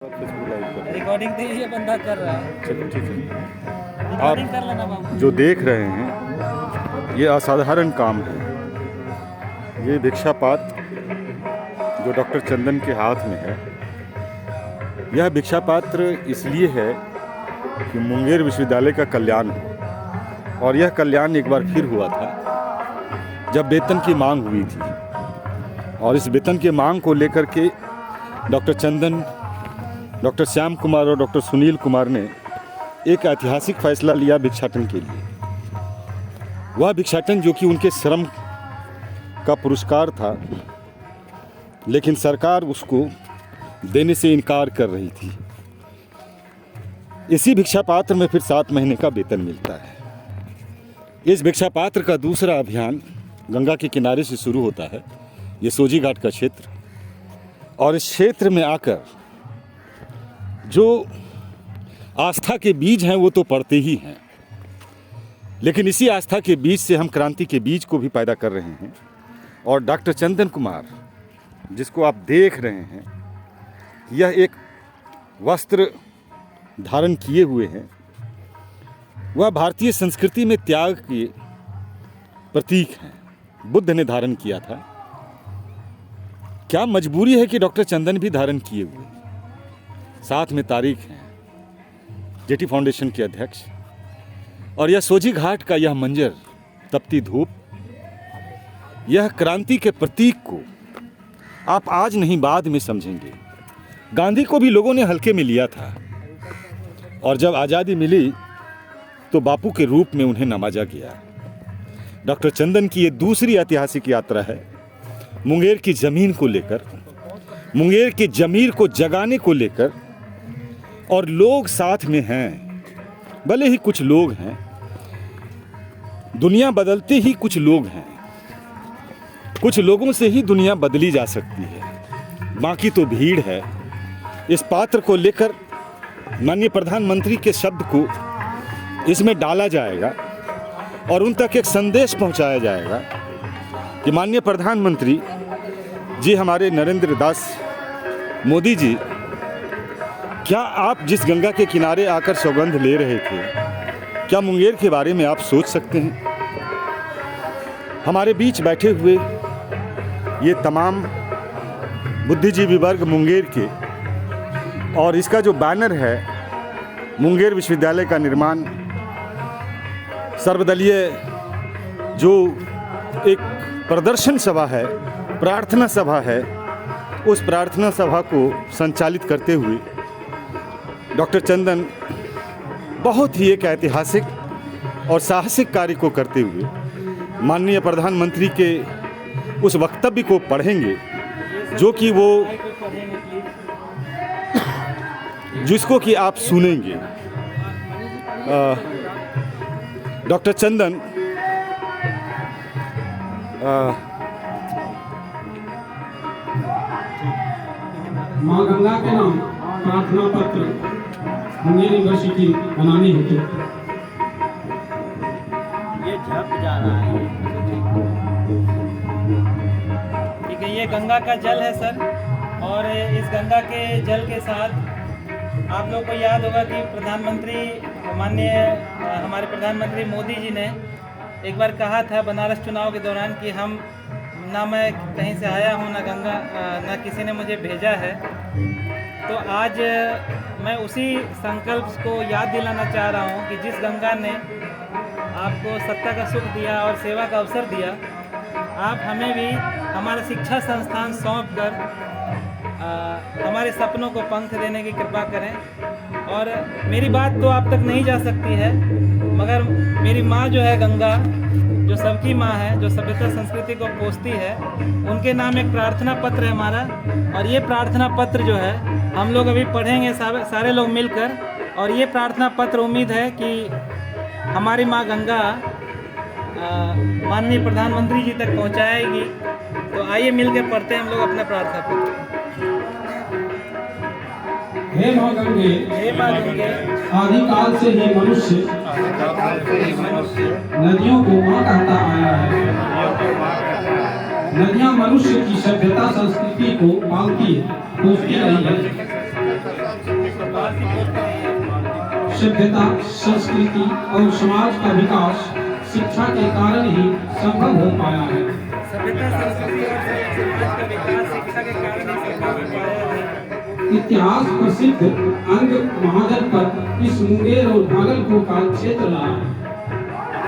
Recording तो ये बंदा कर रहा है। चलो ठीक है। रिकॉर्डिंग कर लेना बाबू। जो देख रहे हैं ये असाधारण काम है। ये भिक्षा पात्र जो डॉक्टर चंदन के हाथ में है, यह भिक्षा पात्र इसलिए है कि मुंगेर विश्वविद्यालय का कल्याण हो। और यह कल्याण एक बार फिर हुआ था जब वेतन की मांग हुई थी। और इस वेतन की मांग को लेकर के डॉक्टर चंदन, डॉक्टर श्याम कुमार और डॉक्टर सुनील कुमार ने एक ऐतिहासिक फैसला लिया भिक्षाटन के लिए। वह भिक्षाटन जो कि उनके श्रम का पुरस्कार था, लेकिन सरकार उसको देने से इनकार कर रही थी। इसी भिक्षा पात्र में फिर 7 महीने का वेतन मिलता है। इस भिक्षा पात्र का दूसरा अभियान गंगा के किनारे से शुरू होता है। ये सोजी घाट का क्षेत्र, और इस क्षेत्र में आकर जो आस्था के बीज हैं वो तो पड़ते ही हैं, लेकिन इसी आस्था के बीज से हम क्रांति के बीज को भी पैदा कर रहे हैं। और डॉक्टर चंदन कुमार जिसको आप देख रहे हैं, यह एक वस्त्र धारण किए हुए हैं। वह भारतीय संस्कृति में त्याग के प्रतीक हैं। बुद्ध ने धारण किया था। क्या मजबूरी है कि डॉक्टर चंदन भी धारण किए हुए। साथ में तारीख हैं, जेटी फाउंडेशन के अध्यक्ष। और यह सोजी घाट का यह मंजर, तपती धूप, यह क्रांति के प्रतीक को आप आज नहीं बाद में समझेंगे। गांधी को भी लोगों ने हल्के में लिया था, और जब आज़ादी मिली तो बापू के रूप में उन्हें नवाजा गया। डॉक्टर चंदन की ये दूसरी ऐतिहासिक यात्रा है मुंगेर की ज़मीन को लेकर, मुंगेर के ज़मीर को जगाने को लेकर। और लोग साथ में हैं, भले ही कुछ लोग हैं। दुनिया बदलते ही कुछ लोग हैं। कुछ लोगों से ही दुनिया बदली जा सकती है, बाकी तो भीड़ है। इस पात्र को लेकर माननीय प्रधानमंत्री के शब्द को इसमें डाला जाएगा और उन तक एक संदेश पहुंचाया जाएगा कि माननीय प्रधानमंत्री जी, हमारे नरेंद्र दास मोदी जी, क्या आप जिस गंगा के किनारे आकर सौगंध ले रहे थे, क्या मुंगेर के बारे में आप सोच सकते हैं? हमारे बीच बैठे हुए ये तमाम बुद्धिजीवी वर्ग मुंगेर के, और इसका जो बैनर है मुंगेर विश्वविद्यालय का निर्माण, सर्वदलीय जो एक प्रदर्शन सभा है, प्रार्थना सभा है, उस प्रार्थना सभा को संचालित करते हुए डॉक्टर चंदन बहुत ही एक ऐतिहासिक और साहसिक कार्य को करते हुए माननीय प्रधानमंत्री के उस वक्तव्य को पढ़ेंगे जो कि वो जिसको कि आप सुनेंगे। डॉक्टर चंदन माँ गंगा के नाम प्रार्थना पत्र मुंगेर यूनिवर्सिटी बनाने हेतु ये झप जा रहा है। ठीक है, ये गंगा का जल है सर। और इस गंगा के जल के साथ आप लोग को याद होगा कि प्रधानमंत्री माननीय हमारे प्रधानमंत्री मोदी जी ने एक बार कहा था बनारस चुनाव के दौरान कि हम ना मैं कहीं से आया हूँ, ना गंगा, ना किसी ने मुझे भेजा है। तो आज मैं उसी संकल्प को याद दिलाना चाह रहा हूँ कि जिस गंगा ने आपको सत्ता का सुख दिया और सेवा का अवसर दिया, आप हमें भी हमारा शिक्षा संस्थान सौंप कर हमारे सपनों को पंख देने की कृपा करें। और मेरी बात तो आप तक नहीं जा सकती है, मगर मेरी माँ जो है गंगा, जो सबकी माँ है, जो सभ्यता संस्कृति को पोसती है, उनके नाम एक प्रार्थना पत्र है हमारा। और ये प्रार्थना पत्र जो है हम लोग अभी पढ़ेंगे सारे लोग मिलकर। और ये प्रार्थना पत्र उम्मीद है कि हमारी माँ गंगा माननीय प्रधानमंत्री जी तक पहुँचाएगी। तो आइए मिलकर पढ़ते हैं हम लोग अपना प्रार्थना पत्र। हे माँ गंगे, हे माँ गंगे, आदिकाल से ही मनुष्य नदियों को माँ कहता आया है। नदियाँ मनुष्य की सभ्यता संस्कृति को पालती है, पोसती रही है। कौन सी पोस्ट रही है? सभ्यता, संस्कृति और समाज का विकास शिक्षा के कारण ही संभव हो पाया है। सभ्यता, संस्कृति और समाज का विकास शिक्षा के कारण ही संभव हो पाया है। इतिहास प्रसिद्ध अंग महाजन पर इस मुंगेर और भागलपुर का क्षेत्र रहा है।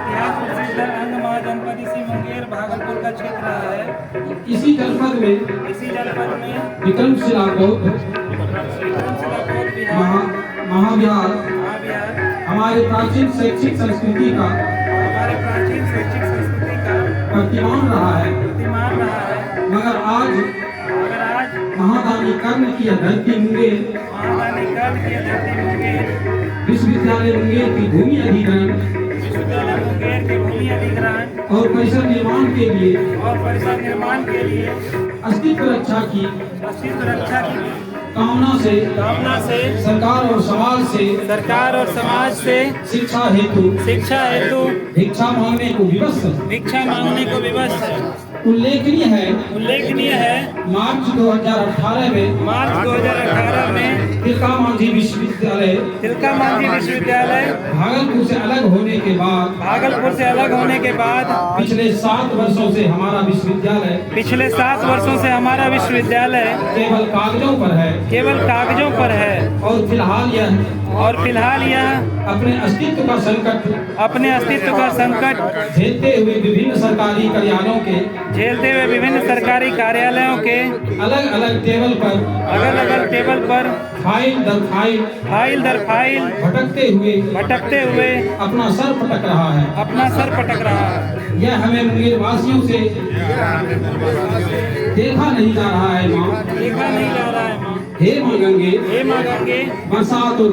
इतिहास प्रसिद्ध अंग महाजनपद इसी मुंगेर भागलपुर का क्षेत्र रहा है। इसी जनपद में विक्रमशिला बौद्ध महाविहार हमारे प्राचीन शैक्षिक संस्कृति का प्रतिमान रहा है। मगर आज महादानी कर्ण की धरती मुंगेर विश्वविद्यालय मुंगेर की भूमि अधिग्रहण और परिसर निर्माण के लिए अस्तित्व रक्षा की कामना से सरकार और समाज से शिक्षा हेतु भिक्षा मांगने को विवश उल्लेखनीय है मार्च 2018 में तिलका मांझी विश्वविद्यालय भागलपुर से अलग होने के बाद पिछले 7 वर्षों से हमारा विश्वविद्यालय केवल कागजों पर है और फिलहाल यह अपने अस्तित्व का संकट झेलते हुए विभिन्न सरकारी कार्यालयों के अलग अलग टेबल पर फाइल दर फाइल भटकते हुए अपना सर पटक रहा है। यह हमें मुंगेर वासियों से देखा नहीं जा रहा है माँ। हे माँ गंगे बरसात और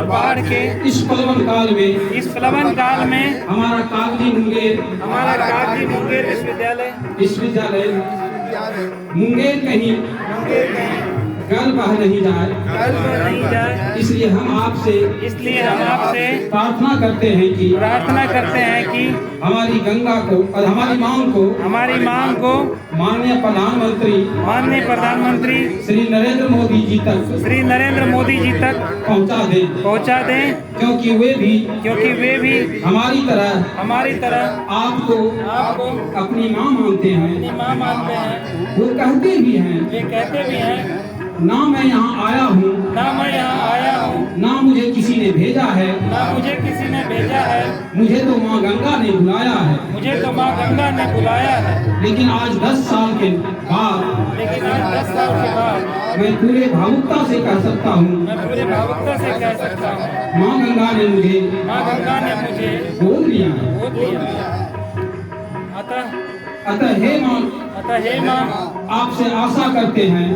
बाढ़ के इस प्लवन काल में हमारा कागजी मुंगेर विश्वविद्यालय मुंगेर कहीं गल बह नहीं जाए। इसलिए हम आपसे प्रार्थना करते हैं कि हमारी गंगा को और हमारी मांग को माननीय प्रधानमंत्री श्री नरेंद्र मोदी जी तक पहुंचा दें क्योंकि वे भी हमारी तरह आपको अपनी माँ मानते हैं। वो कहते भी हैं ना मैं यहाँ आया हूँ ना मुझे किसी ने भेजा है मुझे तो माँ गंगा ने बुलाया है। लेकिन आज 10 साल के बाद मैं पूरे भावुकता से कह सकता हूँ माँ गंगा ने मुझे गोद लिया है। अतः हे माँ आपसे आशा करते हैं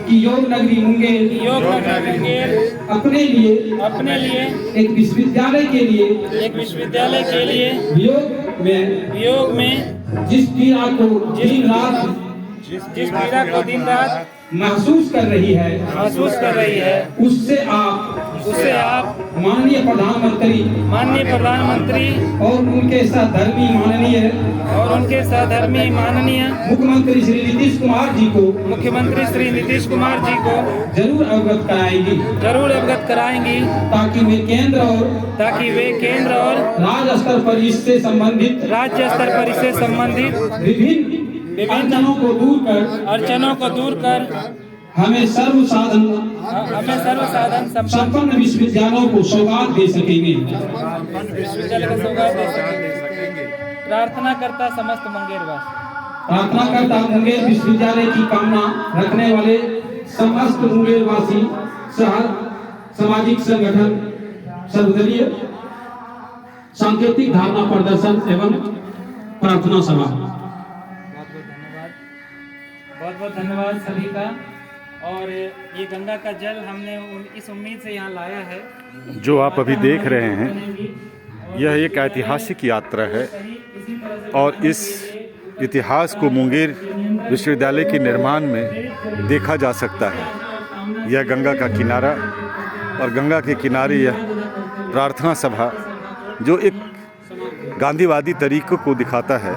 कि योग नगरी मुंगेर अपने लिए एक विश्वविद्यालय के लिए वियोग में जिस पीड़ा को दिन रात महसूस कर रही है उससे आप माननीय प्रधानमंत्री और उनके सहधर्मी माननीय मुख्यमंत्री श्री नीतीश कुमार जी को जरूर अवगत कराएंगी ताकि वे केंद्र और राज्य स्तर पर इससे संबंधित विभिन्न अड़चनों को दूर कर हमें सर्व साधन संपन्न विश्वविद्यालयों को सौगात दे सकेंगे। प्रार्थना करता समस्त मुंगेर विश्वविद्यालय की कामना रखने वाले समस्त मुंगेरवासी सामाजिक संगठन सर्वदलीय सांकेतिक धारणा प्रदर्शन एवं प्रार्थना सभा। बहुत धन्यवाद सभी का। और ये गंगा का जल हमने इस उम्मीद से यहाँ लाया है। जो आप अभी देख रहे हैं यह एक ऐतिहासिक यात्रा है और इस इतिहास को मुंगेर विश्वविद्यालय के निर्माण में देखा जा सकता है। यह गंगा का किनारा और गंगा के किनारे यह प्रार्थना सभा जो एक गांधीवादी तरीक़े को दिखाता है।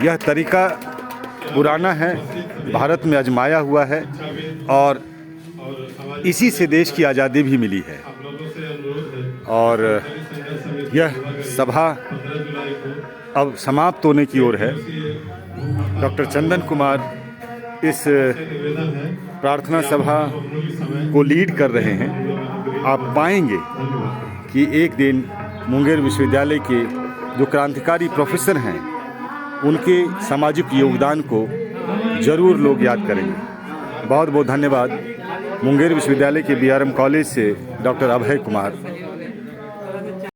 यह तरीका पुराना है, भारत में आजमाया हुआ है और इसी से देश की आज़ादी भी मिली है। और यह सभा अब समाप्त होने की ओर है। डॉक्टर चंदन कुमार इस प्रार्थना सभा को लीड कर रहे हैं। आप पाएंगे कि एक दिन मुंगेर विश्वविद्यालय के जो क्रांतिकारी प्रोफेसर हैं उनके सामाजिक योगदान को जरूर लोग याद करेंगे। बहुत बहुत धन्यवाद। मुंगेर विश्वविद्यालय के बीआरएम कॉलेज से डॉक्टर अभय कुमार।